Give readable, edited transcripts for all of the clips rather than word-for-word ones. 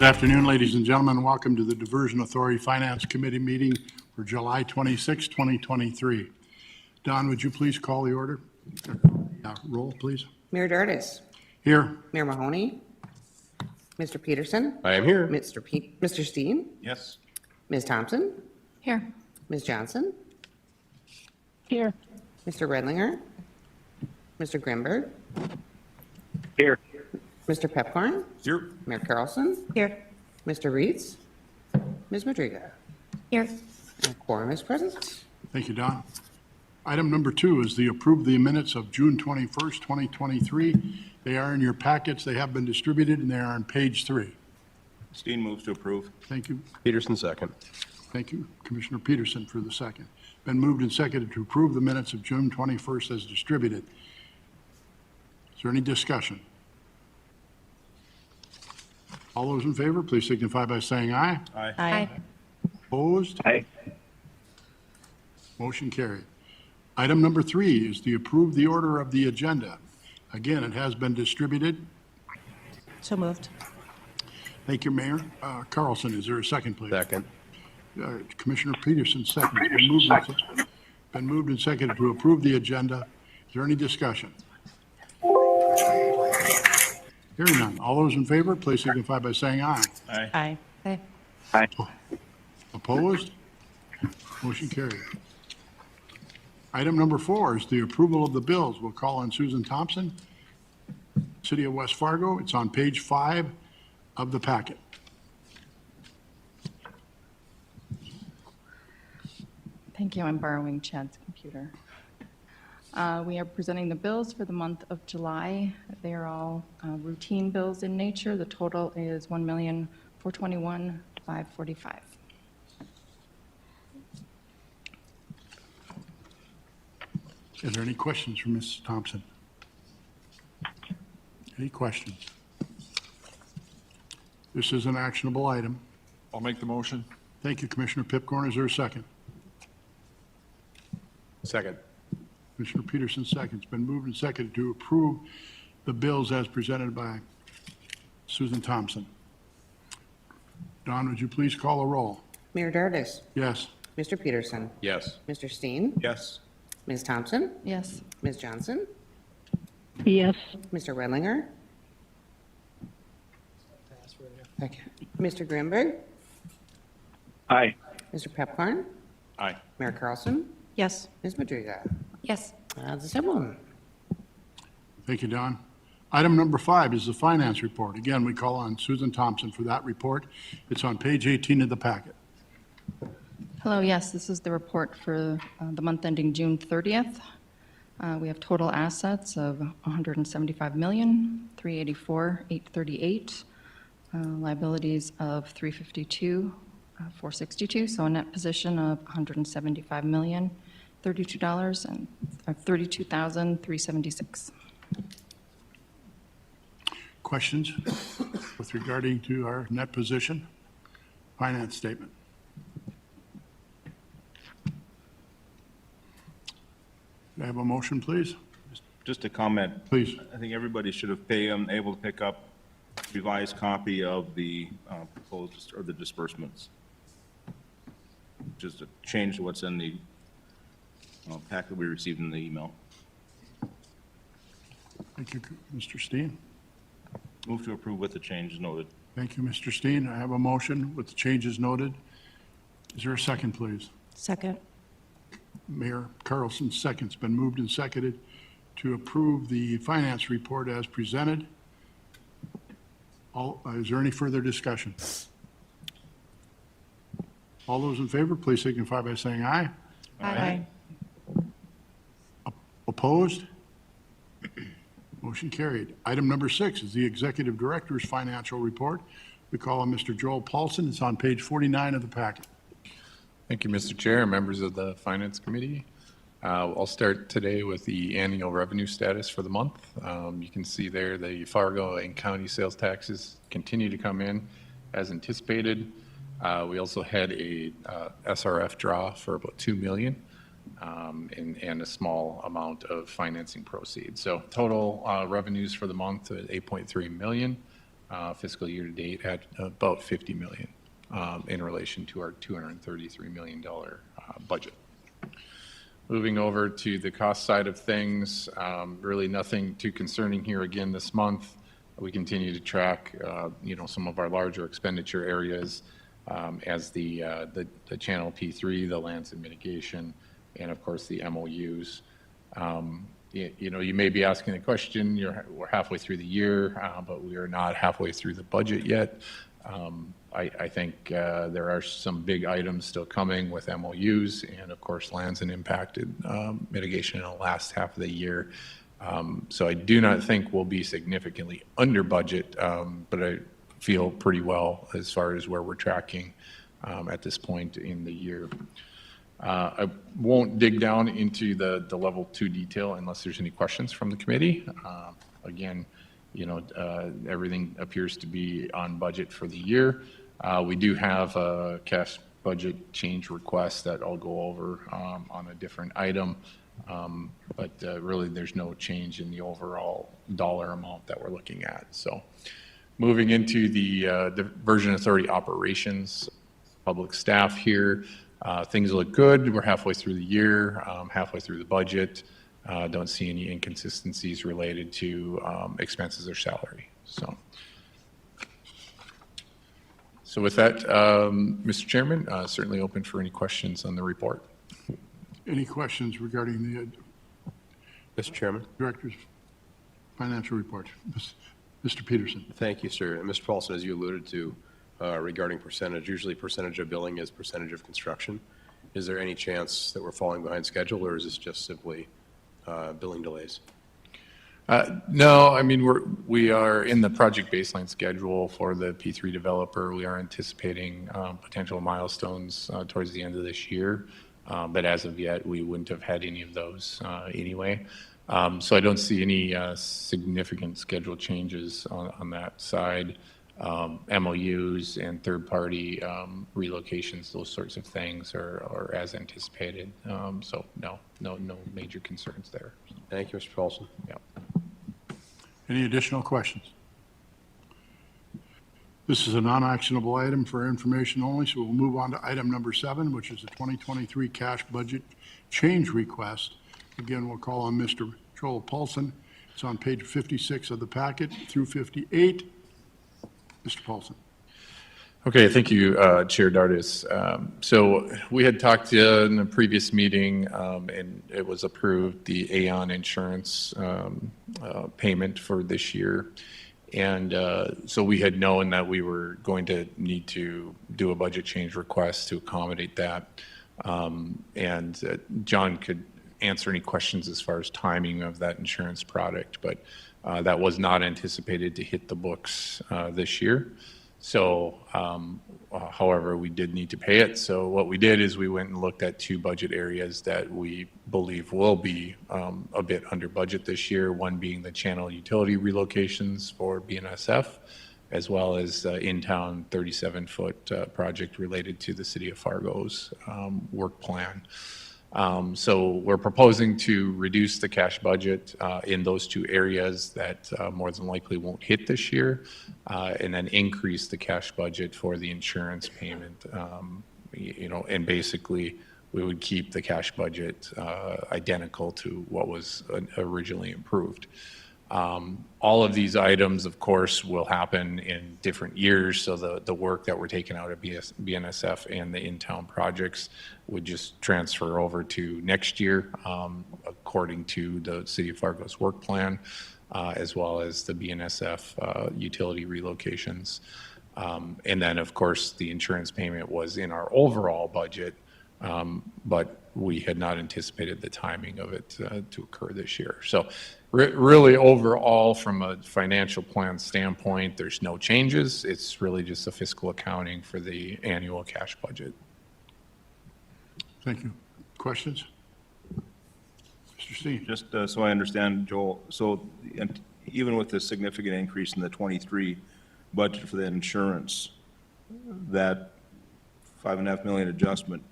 Good afternoon, ladies and gentlemen. Welcome to the Diversion Authority Finance Committee meeting for July 26, 2023. Don, would you please call the order? Roll, please. Mayor Dardis. Here. Mayor Mahoney. Mr. Peterson. I am here. Mr. Steen. Yes. Ms. Thompson. Here. Ms. Johnson. Here. Mr. Redlinger. Mr. Grimberg. Here. Mr. Pepcorn. Here. Mayor Carlson. Here. Mr. Reeds. Ms. Madriga. Here. And quorum is present. Thank you, Don. Item number 2 is the approve the minutes of June 21st, 2023. They are in your packets. They have been distributed, and they are on page 3. Steen moves to approve. Thank you. Peterson second. Thank you, Commissioner Peterson, for the second. Been moved and seconded to approve the minutes of June 21st as distributed. Is there any discussion? All those in favor, please signify by saying aye. Aye. Aye. Opposed? Aye. Motion carried. Item number 3 is to approve the order of the agenda. Again, it has been distributed. So moved. Thank you, Mayor. Carlson, is there a second, please? Second. Commissioner Peterson, second. Been moved and seconded to approve the agenda. Is there any discussion? Hearing none. All those in favor, please signify by saying aye. Aye. Aye. Aye. Opposed? Motion carried. Item number 4 is the approval of the bills. We'll call on Susan Thompson, City of West Fargo. It's on page 5 of the packet. Thank you. I'm borrowing Chad's computer. We are presenting the bills for the month of July. They are all routine bills in nature. The total is $1,421,545. Is there any questions for Ms. Thompson? Any questions? This is an actionable item. I'll make the motion. Thank you, Commissioner Pipcorn. Is there a second? Second. Commissioner Peterson seconds. Been moved and seconded to approve the bills as presented by Susan Thompson. Don, would you please call a roll? Mayor Dardis. Yes. Mr. Peterson. Yes. Mr. Steen. Yes. Ms. Thompson. Yes. Ms. Johnson. Yes. Mr. Redlinger. Okay. Mr. Grimberg. Aye. Mr. Pepcorn. Aye. Mayor Carlson. Yes. Ms. Madriga. Yes. That's a simple one. Thank you, Don. Item number 5 is the finance report. Again, we call on Susan Thompson for that report. It's on page 18 of the packet. Hello. Yes, this is the report for the month ending June 30th. We have total assets of $175,384,838. Liabilities of $352,462. So a net position of $175,032,376. Questions with regarding to our net position finance statement? Can I have a motion, please? Just a comment. Please. I think everybody should have been able to pick up a revised copy of the proposed or the disbursements. Just to change what's in the packet we received in the email. Thank you, Mr. Steen. Move to approve with the changes noted. Thank you, Mr. Steen. I have a motion with the changes noted. Is there a second, please? Second. Mayor Carlson seconds. Been moved and seconded to approve the finance report as presented. Is there any further discussion? All those in favor, please signify by saying aye. Aye. Opposed? Motion carried. Item number 6 is the Executive Director's Financial Report. We call on Mr. Joel Paulson. It's on page 49 of the packet. Thank you, Mr. Chair, and members of the Finance Committee. I'll start today with the annual revenue status for the month. You can see there the Fargo and county sales taxes continue to come in as anticipated. We also had a SRF draw for about $2 million and a small amount of financing proceeds. So total revenues for the month at $8.3 million. fiscal year to date at about 50 million in relation to our $233 million budget. Moving over to the cost side of things, really nothing too concerning here again this month. We continue to track, some of our larger expenditure areas as the Channel P3, the lands and mitigation, and of course the MOUs. You may be asking the question, we're halfway through the year, but we are not halfway through the budget yet. I think there are some big items still coming with MOUs and of course lands and impacted mitigation in the last half of the year. So I do not think we'll be significantly under budget, but I feel pretty well as far as where we're tracking at this point in the year. I won't dig down into the level 2 detail unless there's any questions from the committee. Again, everything appears to be on budget for the year. We do have a cash budget change request that I'll go over on a different item, but really there's no change in the overall dollar amount that we're looking at. So moving into the Diversion Authority operations, public staff here, things look good. We're halfway through the year, halfway through the budget. Don't see any inconsistencies related to expenses or salary. So with that, Mr. Chairman, certainly open for any questions on the report. Any questions regarding the Mr. Chairman. Director's financial report? Mr. Peterson. Thank you, sir. And Mr. Paulson, as you alluded to regarding percentage, usually percentage of billing is percentage of construction. Is there any chance that we're falling behind schedule, or is this just simply billing delays? No, I mean, we are in the project baseline schedule for the P3 developer. We are anticipating potential milestones towards the end of this year. But as of yet, we wouldn't have had any of those anyway. So I don't see any significant schedule changes on that side. MOUs and third-party relocations, those sorts of things are as anticipated. So no major concerns there. Thank you, Mr. Paulson. Yeah. Any additional questions? This is a non-actionable item for information only, so we'll move on to item number 7, which is the 2023 cash budget change request. Again, we'll call on Mr. Joel Paulson. It's on page 56 of the packet through 58. Mr. Paulson. Okay, thank you, Chair Dardis. So we had talked in the previous meeting, and it was approved, the Aon insurance payment for this year. And so we had known that we were going to need to do a budget change request to accommodate that. And John could answer any questions as far as timing of that insurance product, but that was not anticipated to hit the books this year. So, however, we did need to pay it. So what we did is we went and looked at 2 budget areas that we believe will be a bit under budget this year, one being the channel utility relocations for BNSF, as well as in-town 37-foot project related to the City of Fargo's work plan. So we're proposing to reduce the cash budget in those 2 areas that more than likely won't hit this year, and then increase the cash budget for the insurance payment. And basically we would keep the cash budget identical to what was originally approved. All of these items, of course, will happen in different years. So the work that we're taking out of BNSF and the in-town projects would just transfer over to next year, according to the City of Fargo's work plan, as well as the BNSF utility relocations. And then, of course, the insurance payment was in our overall budget, but we had not anticipated the timing of it to occur this year. So really overall, from a financial plan standpoint, there's no changes. It's really just a fiscal accounting for the annual cash budget. Thank you. Questions? Mr. Steen. Just so I understand, Joel, so even with the significant increase in the 23 budget for the insurance, that $5.5 million adjustment,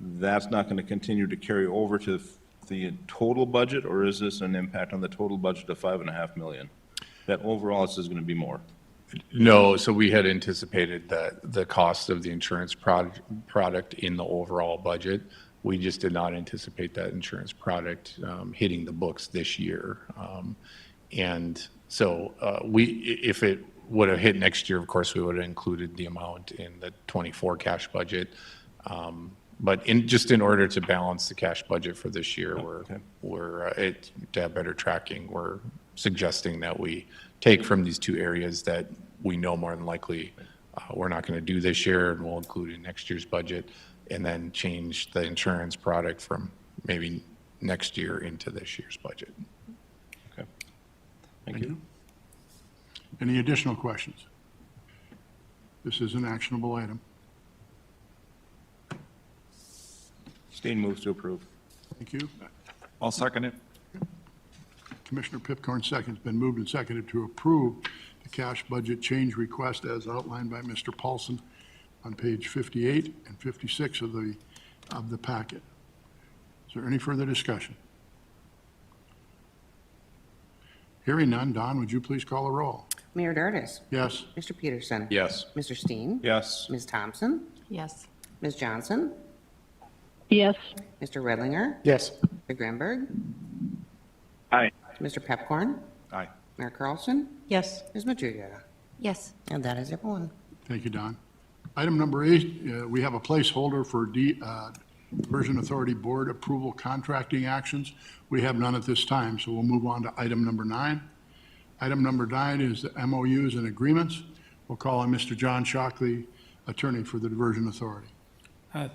that's not going to continue to carry over to the total budget, or is this an impact on the total budget of $5.5 million? That overall this is going to be more? No, so we had anticipated that the cost of the insurance product in the overall budget. We just did not anticipate that insurance product hitting the books this year. And so if it would have hit next year, of course, we would have included the amount in the '24 cash budget. But just in order to balance the cash budget for this year, to have better tracking, we're suggesting that we take from these two areas that we know more than likely we're not going to do this year, and we'll include in next year's budget, and then change the insurance product from maybe next year into this year's budget. Okay. Thank you. Any additional questions? This is an actionable item. Steen moves to approve. Thank you. I'll second it. Commissioner Pipcorn seconds. Been moved and seconded to approve the cash budget change request as outlined by Mr. Paulson on page 58 and 56 of the packet. Is there any further discussion? Hearing none, Don, would you please call the roll? Mayor Dardis. Yes. Mr. Peterson. Yes. Mr. Steen. Yes. Ms. Thompson. Yes. Ms. Johnson. yes, Mr. Redlinger. Yes. Mr. Grimberg. Aye. Mr. Pepcorn. Aye. Mayor Carlson. yes, Ms. Madriga. Yes. And that is everyone. Thank you, Don. Item number 8, we have a placeholder for Diversion Authority Board approval contracting actions. We have none at this time, so we'll move on to item number 9. Item number 9 is the MOUs and agreements. We'll call on Mr. John Shockley, attorney for the Diversion Authority.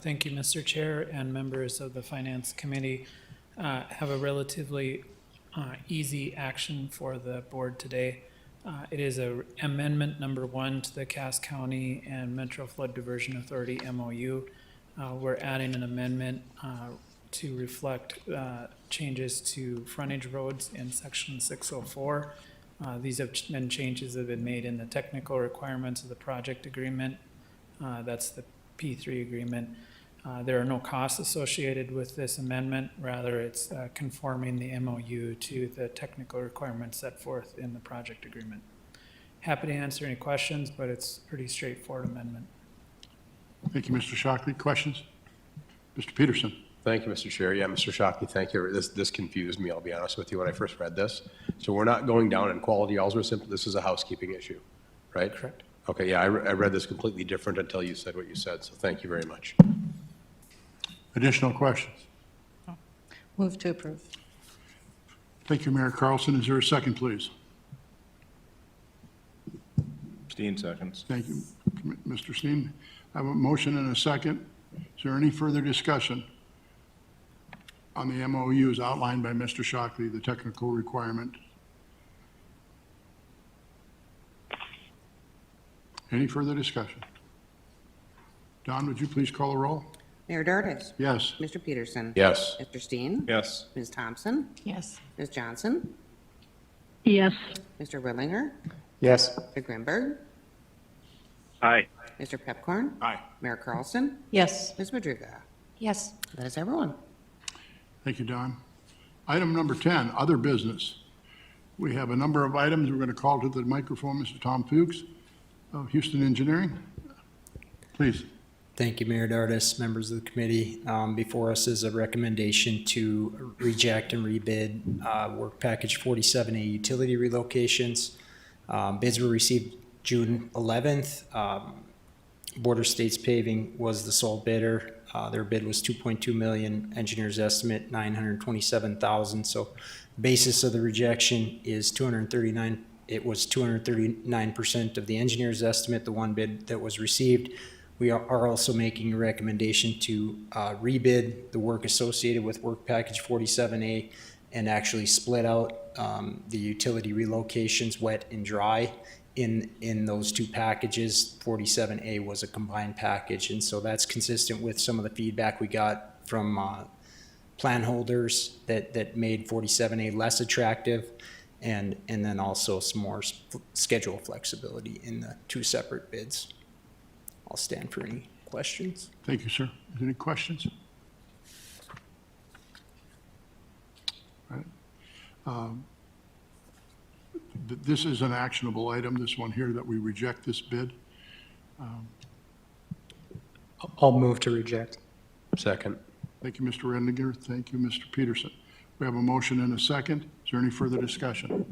Thank you, Mr. Chair, and members of the Finance Committee. Have a relatively easy action for the board today. It is amendment number 1 to the Cass County and Metro Flood Diversion Authority MOU. We're adding an amendment to reflect changes to frontage roads in section 604. These have been changes that have been made in the technical requirements of the project agreement. That's the P3 agreement. There are no costs associated with this amendment. Rather, it's conforming the MOU to the technical requirements set forth in the project agreement. Happy to answer any questions, but it's a pretty straightforward amendment. Thank you, Mr. Shockley. Questions? Mr. Peterson? Thank you, Mr. Chair. Yeah, Mr. Shockey, thank you. This confused me, I'll be honest with you, when I first read this. So we're not going down in quality, this is a housekeeping issue, right? Correct. Okay, yeah, I read this completely different until you said what you said, so thank you very much. Additional questions? move to approve, Thank you, Mayor Carlson. Is there a second, please? Steen seconds. Thank you, Mr. Steen. I have a motion and a second. Is there any further discussion on the MOUs outlined by Mr. Shockley, the technical requirement? Any further discussion? Don, would you please call the roll? Mayor Dardis. Yes. Mr. Peterson. Yes. Mr. Steen. Yes. Ms. Thompson. Yes. Ms. Johnson. yes, Mr. Redlinger. Yes. Mr. Grimberg. Aye. Mr. Pepcorn. Aye. Mayor Carlson. yes, Ms. Madriga. Yes. That is everyone. Thank you, Don. Item number 10, other business. We have a number of items. We're going to call to the microphone Mr. Tom Fuchs of Houston Engineering. Please. Thank you, Mayor Dardis, members of the committee. Before us is a recommendation to reject and rebid work package 47A utility relocations. Bids were received June 11th. Border States Paving was the sole bidder. Their bid was 2.2 million, engineer's estimate 927,000. So basis of the rejection is 239. It was 239% of the engineer's estimate, the one bid that was received. We are also making a recommendation to rebid the work associated with work package 47A and actually split out the utility relocations, wet and dry, in those two packages. 47A was a combined package, and so that's consistent with some of the feedback we got from plan holders that made 47A less attractive, and then also some more schedule flexibility in the two separate bids. I'll stand for any questions. Thank you, sir. Is there any questions? All right. This is an actionable item, this one here, that we reject this bid. I'll move to reject. Second. Thank you, Mr. Rendinger. Thank you, Mr. Peterson. We have a motion and a second. Is there any further discussion?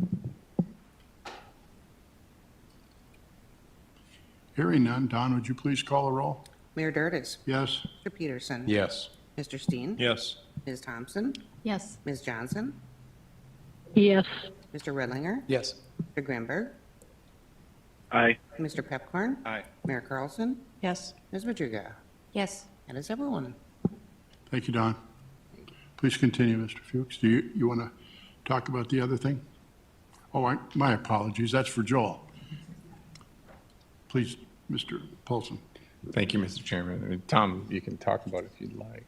Hearing none. Don, would you please call the roll? Mayor Dirtis. Yes? Mr. Peterson. Yes. Mr. Steen. Yes. Ms. Thompson. Yes. Ms. Johnson. Yes. Mr. Redlinger. Yes. Mr. Grimberg. Aye. Mr. Pepcorn. Aye. Mayor Carlson. Yes. Ms. Madriga. Yes. That is everyone. Thank you, Don. Please continue, Mr. Fuchs. Do you want to talk about the other thing? Oh, my apologies. That's for Joel. Please, Mr. Paulson. Thank you, Mr. Chairman. And Tom, you can talk about it if you'd like.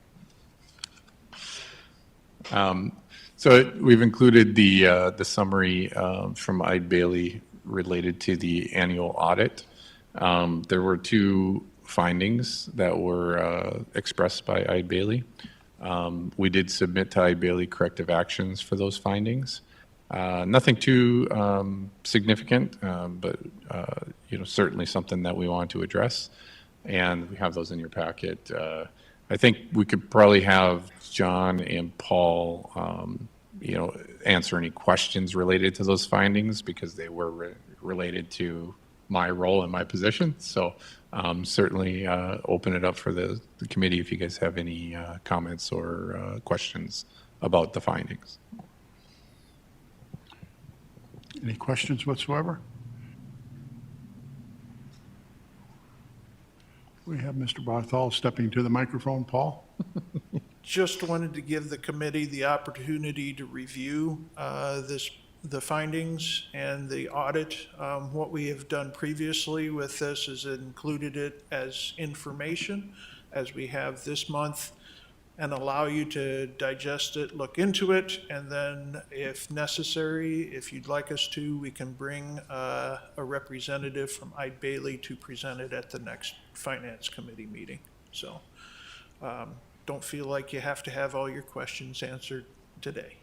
So we've included the summary from Eide Bailey related to the annual audit. There were two findings that were expressed by Eide Bailey. We did submit to Eide Bailey corrective actions for those findings. Nothing too significant, but certainly something that we want to address, and we have those in your packet. I think we could probably have John and Paul, answer any questions related to those findings because they were related to my role and my position. So certainly open it up for the committee if you guys have any comments or questions about the findings. Any questions whatsoever? We have Mr. Barthol stepping to the microphone. Paul? Just wanted to give the committee the opportunity to review the findings and the audit. What we have done previously with this is included it as information, as we have this month, and allow you to digest it, look into it, and then if necessary, if you'd like us to, we can bring a representative from Eide Bailey to present it at the next Finance Committee meeting. So don't feel like you have to have all your questions answered today.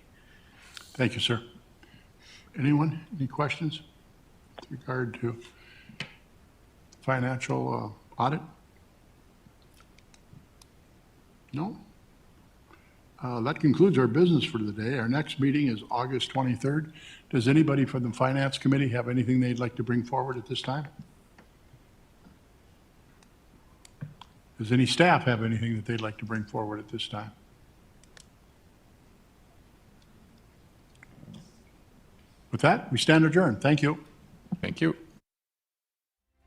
Thank you, sir. Anyone? Any questions with regard to financial audit? No? That concludes our business for the day. Our next meeting is August 23rd. Does anybody from the Finance Committee have anything they'd like to bring forward at this time? Does any staff have anything that they'd like to bring forward at this time? With that, we stand adjourned. Thank you. Thank you.